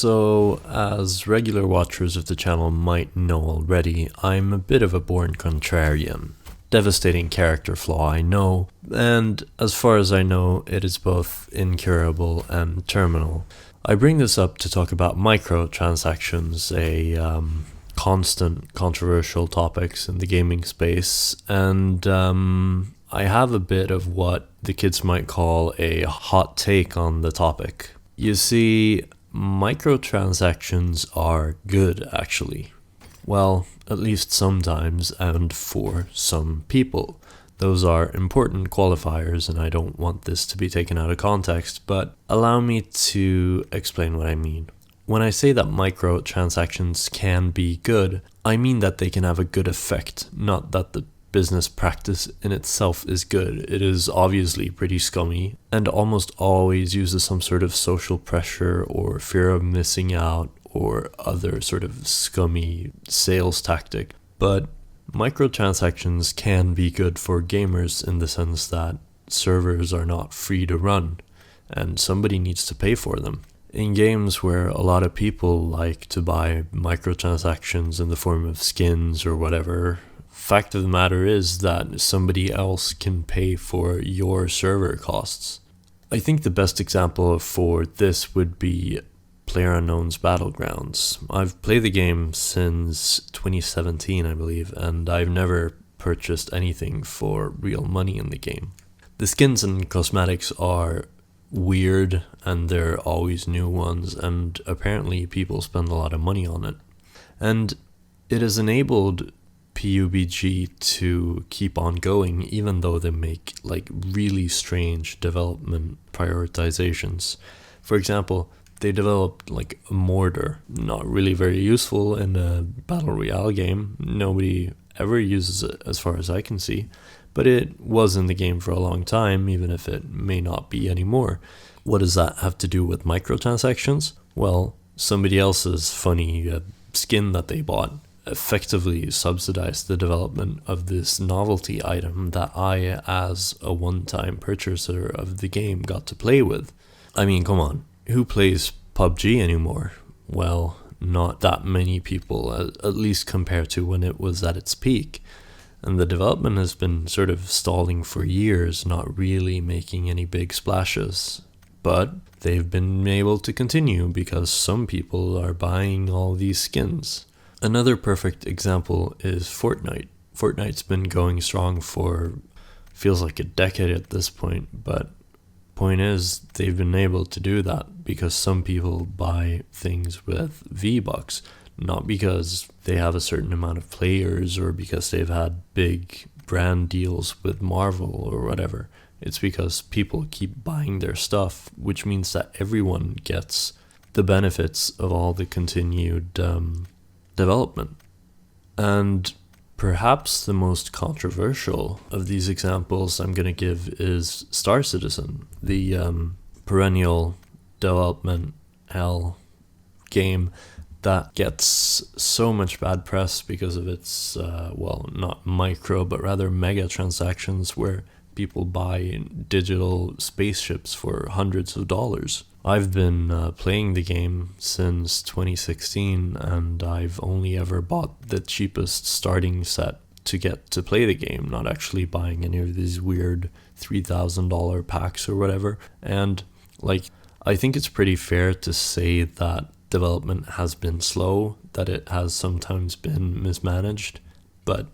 So, as regular watchers of the channel might know already, I'm a bit of a born contrarian. Devastating character flaw, I know, and as far as I know, it is both incurable and terminal. I bring this up to talk about microtransactions, a constant controversial topics in the gaming space, and I have a bit of what the kids might call a hot take on the topic. You see, microtransactions are good, actually. Well, at least sometimes, and for some people. Those are important qualifiers, and I don't want this to be taken out of context, but allow me to explain what I mean. When I say that microtransactions can be good, I mean that they can have a good effect, not that the business practice in itself is good. It is obviously pretty scummy and almost always uses some sort of social pressure or fear of missing out or other sort of scummy sales tactic. But microtransactions can be good for gamers in the sense that servers are not free to run and somebody needs to pay for them. In games where a lot of people like to buy microtransactions in the form of skins or whatever, fact of the matter is that somebody else can pay for your server costs. I think the best example for this would be PlayerUnknown's Battlegrounds. I've played the game since 2017, I believe, and I've never purchased anything for real money in the game. The skins and cosmetics are weird, and there are always new ones, and apparently people spend a lot of money on it. And it has enabled PUBG to keep on going, even though they make like really strange development prioritizations. For example, they developed like a mortar, not really very useful in a battle royale game. Nobody ever uses it as far as I can see, but it was in the game for a long time, even if it may not be anymore. What does that have to do with microtransactions? Well, somebody else's funny skin that they bought effectively subsidized the development of this novelty item that I, as a one-time purchaser of the game, got to play with. I mean, come on, who plays PUBG anymore? Well, not that many people, at least compared to when it was at its peak. And the development has been sort of stalling for years, not really making any big splashes. But they've been able to continue because some people are buying all these skins. Another perfect example is Fortnite. Fortnite's been going strong for, feels like a decade at this point, but point is, they've been able to do that because some people buy things with V-Bucks, not because they have a certain amount of players or because they've had big brand deals with Marvel or whatever. It's because people keep buying their stuff, which means that everyone gets the benefits of all the continued development. And perhaps the most controversial of these examples I'm going to give is Star Citizen, the perennial development hell game that gets so much bad press because of its, not micro, but rather mega transactions where people buy digital spaceships for hundreds of dollars. I've been playing the game since 2016, and I've only ever bought the cheapest starting set to get to play the game, not actually buying any of these weird $3,000 packs or whatever. And I think it's pretty fair to say that development has been slow, that it has sometimes been mismanaged, but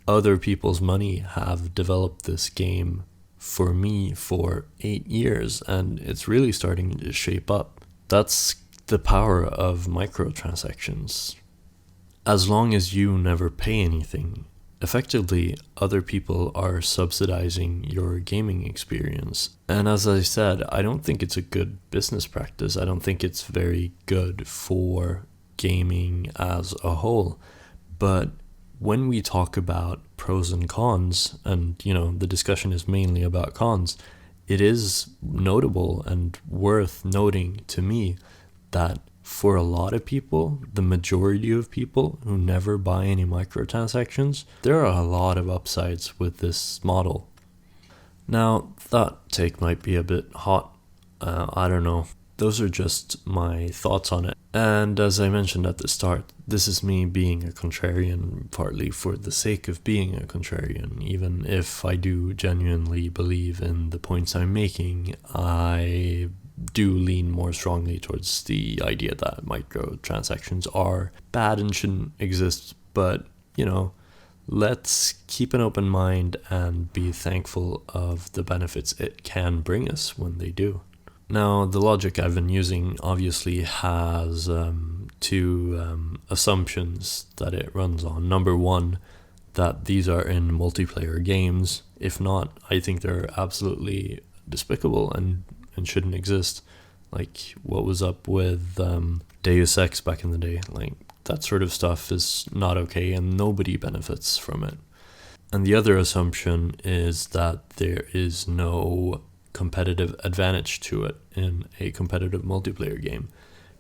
other people's money have developed this game for me for 8 years, and it's really starting to shape up. That's the power of microtransactions. As long as you never pay anything, effectively other people are subsidizing your gaming experience. And as I said, I don't think it's a good business practice. I don't think it's very good for gaming as a whole. But when we talk about pros and cons, and the discussion is mainly about cons, it is notable and worth noting to me that for a lot of people, the majority of people who never buy any microtransactions, there are a lot of upsides with this model. Now, that take might be a bit hot. I don't know. those are just my thoughts on it. And as I mentioned at the start, this is me being a contrarian partly for the sake of being a contrarian. Even if I do genuinely believe in the points I'm making, I do lean more strongly towards the idea that microtransactions are bad and shouldn't exist. But, let's keep an open mind and be thankful of the benefits it can bring us when they do. Now, the logic I've been using obviously has two assumptions that it runs on. Number one, that these are in multiplayer games. If not, I think they're absolutely despicable and shouldn't exist. Like, what was up with Deus Ex back in the day? Like, that sort of stuff is not okay and nobody benefits from it. And the other assumption is that there is no competitive advantage to it in a competitive multiplayer game.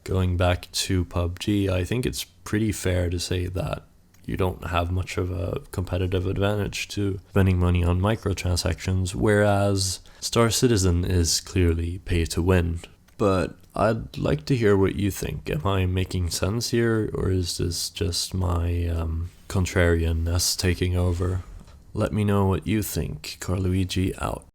Going back to PUBG, I think it's pretty fair to say that you don't have much of a competitive advantage to spending money on microtransactions, whereas Star Citizen is clearly pay to win. But I'd like to hear what you think. Am I making sense here, or is this just my contrarianness taking over? Let me know what you think. Karluigi out.